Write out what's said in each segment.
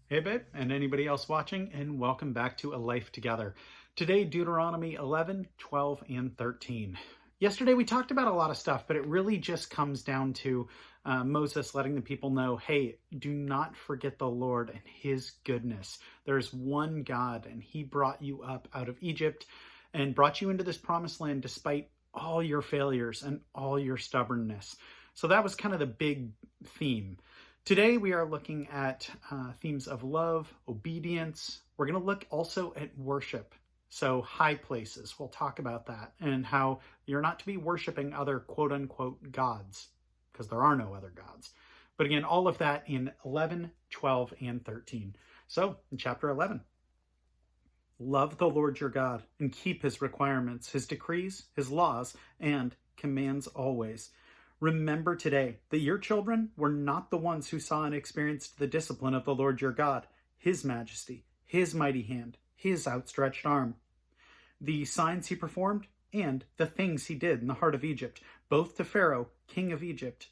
Hey, babe, and anybody else watching, and welcome back to A Life Together. Today, Deuteronomy 11, 12, and 13. Yesterday, we talked about a lot of stuff, but it really just comes down to Moses letting the people know, hey, do not forget the Lord and his goodness. There's one God, and he brought you up out of Egypt and brought you into this promised land despite all your failures and all your stubbornness. So that was kind of the big theme. Today, we are looking at themes of love, obedience. We're going to look also at worship. So, high places, we'll talk about that and how you're not to be worshiping other quote unquote gods, because there are no other gods. But again, all of that in 11, 12, and 13. So, in chapter 11, love the Lord your God and keep his requirements, his decrees, his laws, and commands always. Remember today that your children were not the ones who saw and experienced the discipline of the Lord your God, his majesty, his mighty hand, his outstretched arm, the signs he performed, and the things he did in the heart of Egypt, both to Pharaoh, king of Egypt,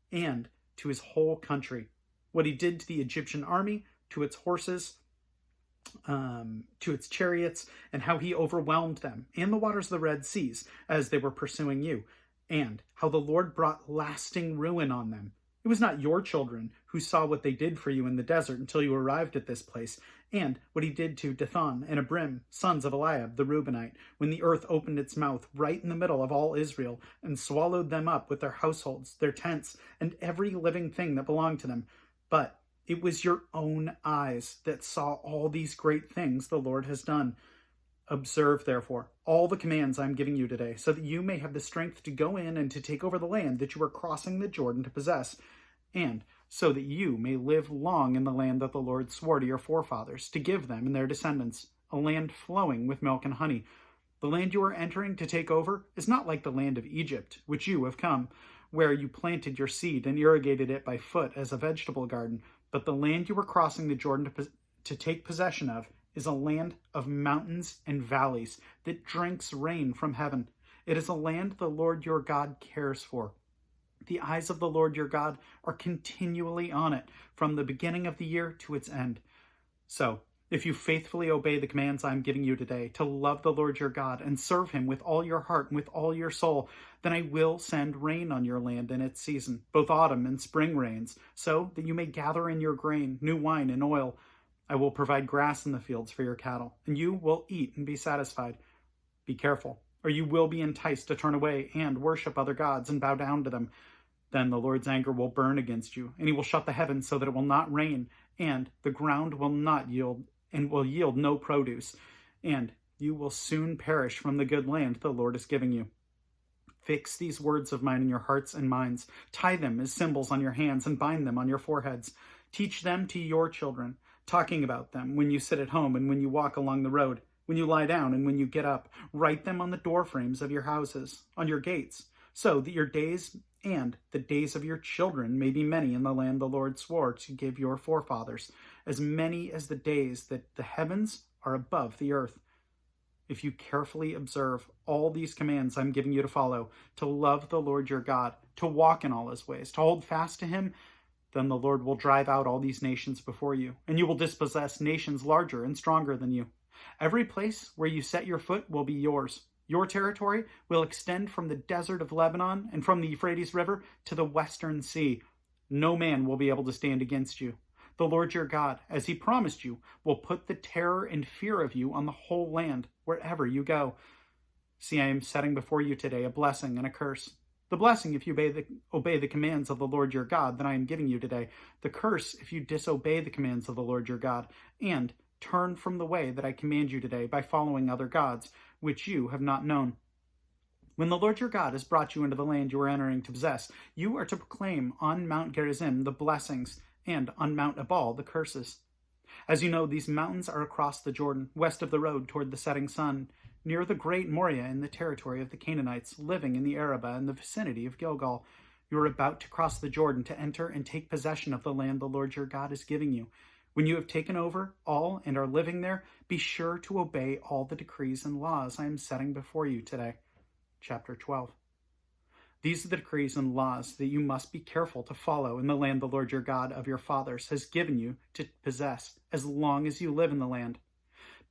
and to his whole country. What he did to the Egyptian army, to its horses, to its chariots, and how he overwhelmed them and the waters of the Red Seas as they were pursuing you, and how the Lord brought lasting ruin on them. It was not your children who saw what they did for you in the desert until you arrived at this place, and what he did to Dathan and Abiram, sons of Eliab the Reubenite, when the earth opened its mouth right in the middle of all Israel and swallowed them up with their households, their tents, and every living thing that belonged to them. But it was your own eyes that saw all these great things the Lord has done. Observe, therefore, all the commands I am giving you today, so that you may have the strength to go in and to take over the land that you are crossing the Jordan to possess, and so that you may live long in the land that the Lord swore to your forefathers to give them and their descendants, a land flowing with milk and honey. The land you are entering to take over is not like the land of Egypt, which you have come, where you planted your seed and irrigated it by foot as a vegetable garden, but the land you are crossing the Jordan to take possession of is a land of mountains and valleys that drinks rain from heaven. It is a land the Lord your God cares for. The eyes of the Lord your God are continually on it, from the beginning of the year to its end. So, if you faithfully obey the commands I am giving you today, to love the Lord your God and serve him with all your heart and with all your soul, then I will send rain on your land in its season, both autumn and spring rains, so that you may gather in your grain, new wine, and oil. I will provide grass in the fields for your cattle, and you will eat and be satisfied. Be careful, or you will be enticed to turn away and worship other gods and bow down to them. Then the Lord's anger will burn against you, and he will shut the heavens so that it will not rain, and the ground will not yield, and will yield no produce, and you will soon perish from the good land the Lord is giving you. Fix these words of mine in your hearts and minds. Tie them as symbols on your hands and bind them on your foreheads. Teach them to your children, talking about them when you sit at home and when you walk along the road, when you lie down and when you get up. Write them on the doorframes of your houses, on your gates, so that your days and the days of your children may be many in the land the Lord swore to give your forefathers, as many as the days that the heavens are above the earth. If you carefully observe all these commands I'm giving you to follow, to love the Lord your God, to walk in all his ways, to hold fast to him, then the Lord will drive out all these nations before you, and you will dispossess nations larger and stronger than you. Every place where you set your foot will be yours. Your territory will extend from the desert of Lebanon and from the Euphrates River to the western sea. No man will be able to stand against you. The Lord your God, as he promised you, will put the terror and fear of you on the whole land, wherever you go. See, I am setting before you today a blessing and a curse. The blessing if you obey the commands of the Lord your God that I am giving you today. The curse if you disobey the commands of the Lord your God and turn from the way that I command you today by following other gods, which you have not known. When the Lord your God has brought you into the land you are entering to possess, you are to proclaim on Mount Gerizim the blessings, and on Mount Ebal the curses. As you know, these mountains are across the Jordan, west of the road toward the setting sun, near the great Moriah in the territory of the Canaanites, living in the Arabah in the vicinity of Gilgal. You are about to cross the Jordan to enter and take possession of the land the Lord your God is giving you. When you have taken over all and are living there, be sure to obey all the decrees and laws I am setting before you today. Chapter 12. These are the decrees and laws that you must be careful to follow in the land the Lord your God of your fathers has given you to possess as long as you live in the land.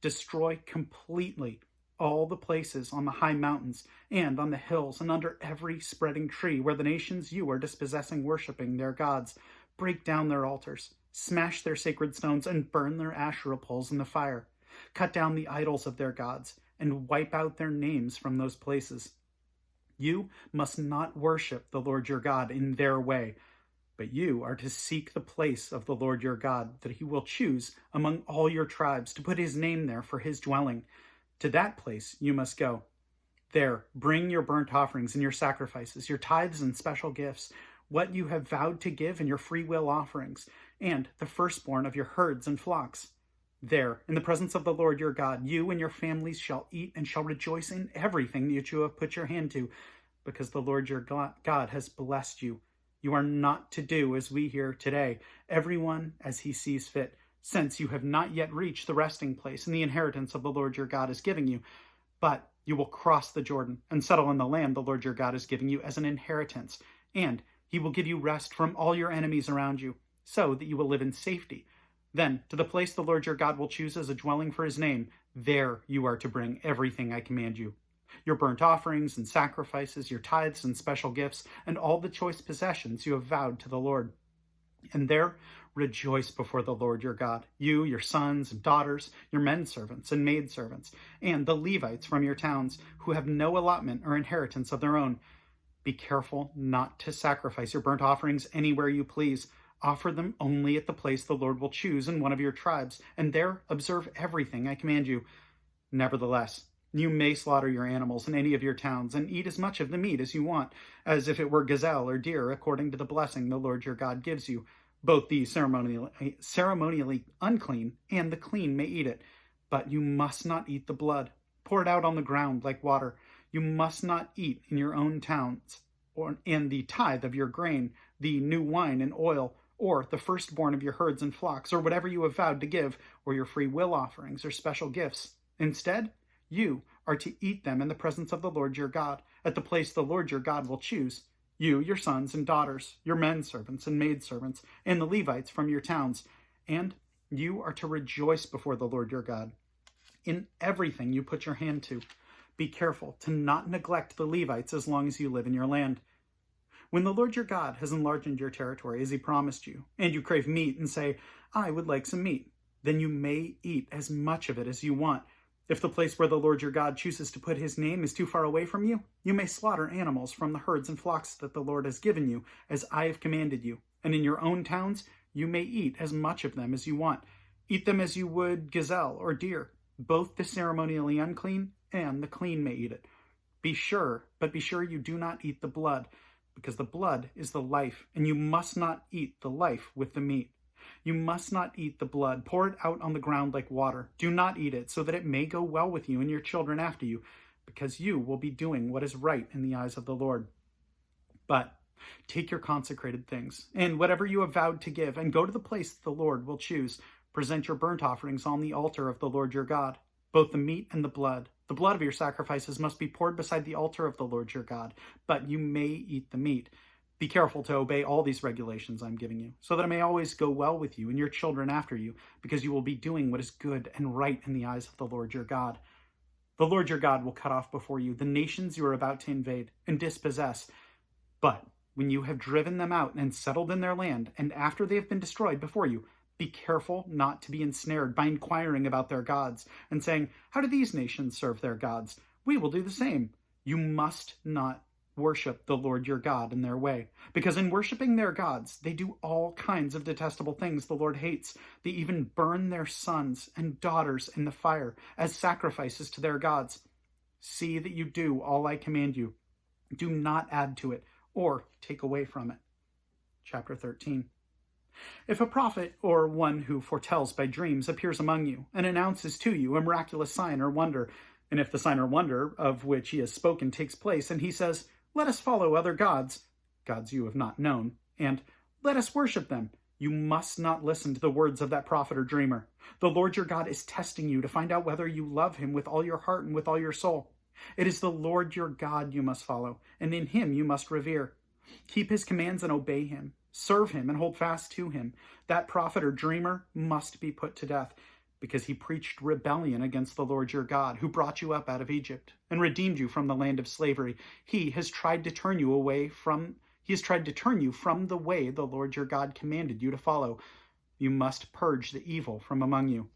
Destroy completely all the places on the high mountains and on the hills and under every spreading tree where the nations you are dispossessing worshiping their gods. Break down their altars, smash their sacred stones, and burn their Asherah poles in the fire. Cut down the idols of their gods and wipe out their names from those places. You must not worship the Lord your God in their way, but you are to seek the place of the Lord your God that he will choose among all your tribes to put his name there for his dwelling. To that place you must go. There, bring your burnt offerings and your sacrifices, your tithes and special gifts, what you have vowed to give in your free will offerings, and the firstborn of your herds and flocks. There, in the presence of the Lord your God, you and your families shall eat and shall rejoice in everything that you have put your hand to, because the Lord your God has blessed you. You are not to do as we hear today, everyone as he sees fit, since you have not yet reached the resting place and the inheritance of the Lord your God is giving you. But you will cross the Jordan and settle in the land the Lord your God is giving you as an inheritance, and he will give you rest from all your enemies around you, so that you will live in safety. Then, to the place the Lord your God will choose as a dwelling for his name, there you are to bring everything I command you. Your burnt offerings and sacrifices, your tithes and special gifts, and all the choice possessions you have vowed to the Lord. And there rejoice before the Lord your God, you, your sons and daughters, your men servants and maid servants, and the Levites from your towns, who have no allotment or inheritance of their own. Be careful not to sacrifice your burnt offerings anywhere you please. Offer them only at the place the Lord will choose in one of your tribes, and there observe everything I command you. Nevertheless, you may slaughter your animals in any of your towns and eat as much of the meat as you want, as if it were gazelle or deer, according to the blessing the Lord your God gives you. Both the ceremonially unclean and the clean may eat it, but you must not eat the blood. Pour it out on the ground like water. You must not eat in your own towns, or in the tithe of your grain, the new wine and oil, or the firstborn of your herds and flocks, or whatever you have vowed to give, or your free will offerings or special gifts. Instead, you are to eat them in the presence of the Lord your God, at the place the Lord your God will choose. You, your sons and daughters, your men servants and maid servants, and the Levites from your towns. And you are to rejoice before the Lord your God in everything you put your hand to. Be careful to not neglect the Levites as long as you live in your land. When the Lord your God has enlarged your territory as he promised you, and you crave meat and say, I would like some meat, then you may eat as much of it as you want. If the place where the Lord your God chooses to put his name is too far away from you, you may slaughter animals from the herds and flocks that the Lord has given you, as I have commanded you. And in your own towns, you may eat as much of them as you want. Eat them as you would gazelle or deer. Both the ceremonially unclean and the clean may eat it. Be sure you do not eat the blood, because the blood is the life, and you must not eat the life with the meat. You must not eat the blood. Pour it out on the ground like water. Do not eat it, so that it may go well with you and your children after you, because you will be doing what is right in the eyes of the Lord. But take your consecrated things, and whatever you have vowed to give, and go to the place the Lord will choose. Present your burnt offerings on the altar of the Lord your God, both the meat and the blood. The blood of your sacrifices must be poured beside the altar of the Lord your God, but you may eat the meat. Be careful to obey all these regulations I'm giving you, so that it may always go well with you and your children after you, because you will be doing what is good and right in the eyes of the Lord your God. The Lord your God will cut off before you the nations you are about to invade and dispossess. But when you have driven them out and settled in their land, and after they have been destroyed before you, be careful not to be ensnared by inquiring about their gods and saying, how do these nations serve their gods? We will do the same. You must not worship the Lord your God in their way, because in worshiping their gods, they do all kinds of detestable things the Lord hates. They even burn their sons and daughters in the fire as sacrifices to their gods. See that you do all I command you. Do not add to it or take away from it. Chapter 13. If a prophet or one who foretells by dreams appears among you and announces to you a miraculous sign or wonder, and if the sign or wonder of which he has spoken takes place, and he says, let us follow other gods, gods you have not known, and let us worship them, you must not listen to the words of that prophet or dreamer. The Lord your God is testing you to find out whether you love him with all your heart and with all your soul. It is the Lord your God you must follow, and in him you must revere. Keep his commands and obey him. Serve him and hold fast to him. That prophet or dreamer must be put to death, because he preached rebellion against the Lord your God, who brought you up out of Egypt and redeemed you from the land of slavery. He has tried to turn you from the way the Lord your God commanded you to follow. You must purge the evil from among you.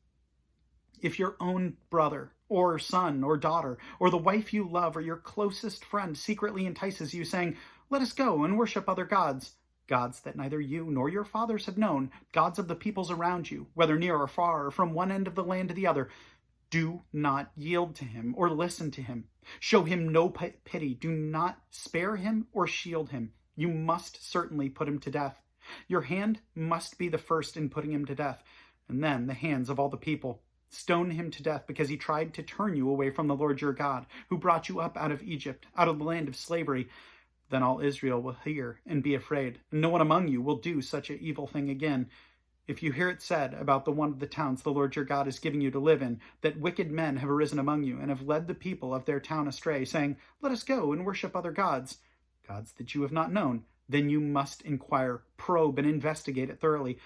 If your own brother or son or daughter or the wife you love or your closest friend secretly entices you, saying, "Let us go and worship other gods," gods that neither you nor your fathers have known, gods of the peoples around you, whether near or far, or from one end of the land to the other, do not yield to him or listen to him. Show him no pity. Do not spare him or shield him. You must certainly put him to death. Your hand must be the first in putting him to death, and then the hands of all the people. Stone him to death because he tried to turn you away from the Lord your God, who brought you up out of Egypt, out of the land of slavery. Then all Israel will hear and be afraid, and no one among you will do such an evil thing again. If you hear it said about the one of the towns the Lord your God is giving you to live in, that wicked men have arisen among you and have led the people of their town astray, saying, "Let us go and worship other gods," gods that you have not known, then you must inquire, probe, and investigate it thoroughly.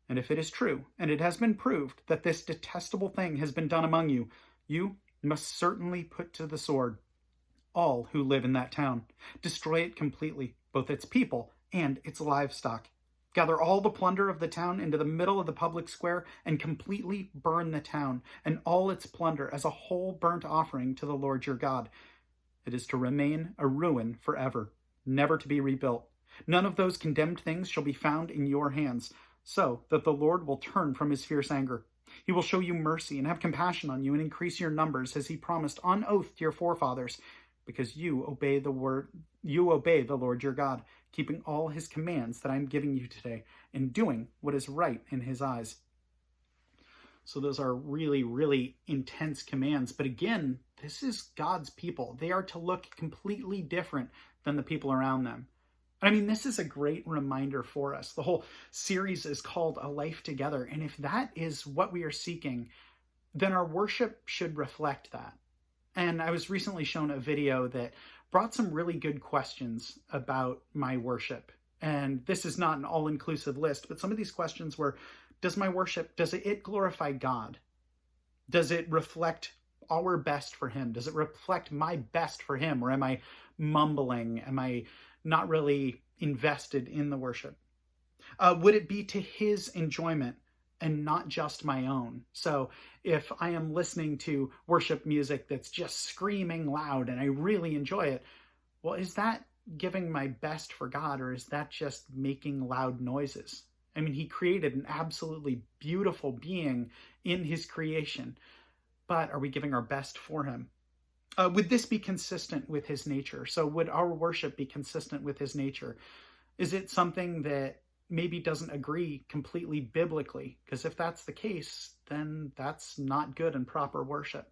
And if it is true, and it has been proved that this detestable thing has been done among you, you must certainly put to the sword all who live in that town. Destroy it completely, both its people and its livestock. Gather all the plunder of the town into the middle of the public square and completely burn the town and all its plunder as a whole burnt offering to the Lord your God. It is to remain a ruin forever, never to be rebuilt. None of those condemned things shall be found in your hands, so that the Lord will turn from his fierce anger. He will show you mercy and have compassion on you and increase your numbers as he promised on oath to your forefathers, because you obey the Lord your God, keeping all his commands that I'm giving you today and doing what is right in his eyes. So those are really, really intense commands. But again, this is God's people. They are to look completely different than the people around them. I mean, this is a great reminder for us. The whole series is called A Life Together. And if that is what we are seeking, then our worship should reflect that. And I was recently shown a video that brought some really good questions about my worship. And this is not an all-inclusive list, but some of these questions were, does my worship, does it glorify God? Does it reflect our best for him? Does it reflect my best for him? Or am I mumbling? Am I not really invested in the worship? Would it be to his enjoyment and not just my own? So if I am listening to worship music that's just screaming loud and I really enjoy it, well, is that giving my best for God, or is that just making loud noises? I mean, he created an absolutely beautiful being in his creation, but are we giving our best for him? Would this be consistent with his nature? So would our worship be consistent with his nature? Is it something that maybe doesn't agree completely biblically? Because if that's the case, then that's not good and proper worship.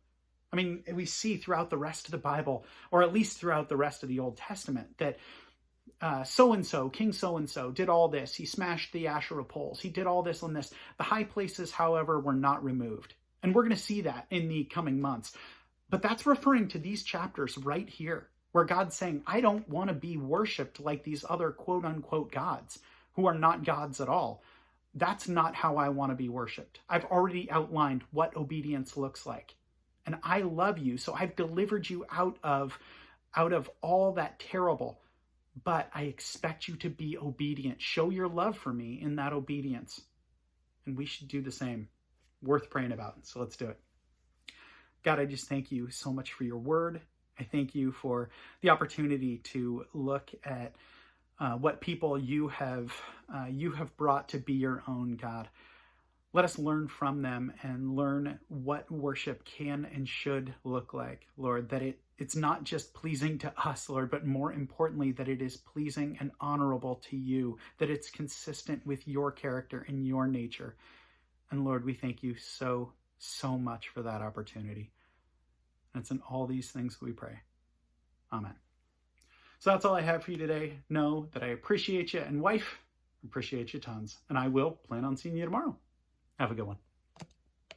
I mean, we see throughout the rest of the Bible, or at least throughout the rest of the Old Testament, that so-and-so, King so-and-so, did all this. He smashed the Asherah poles. He did all this and this. The high places, however, were not removed. And we're going to see that in the coming months. But that's referring to these chapters right here, where God's saying, I don't want to be worshipped like these other quote-unquote gods who are not gods at all. That's not how I want to be worshipped. I've already outlined what obedience looks like. And I love you, so I've delivered you out of all that terrible. But I expect you to be obedient. Show your love for me in that obedience. And we should do the same. Worth praying about. So let's do it. God, I just thank you so much for your word. I thank you for the opportunity to look at what people you have brought to be your own, God. Let us learn from them and learn what worship can and should look like, Lord, that it's not just pleasing to us, Lord, but more importantly, that it is pleasing and honorable to you, that it's consistent with your character and your nature. And Lord, we thank you so, so much for that opportunity. And it's in all these things we pray. Amen. So that's all I have for you today. Know that I appreciate you, and wife, appreciate you tons. And I will plan on seeing you tomorrow. Have a good one.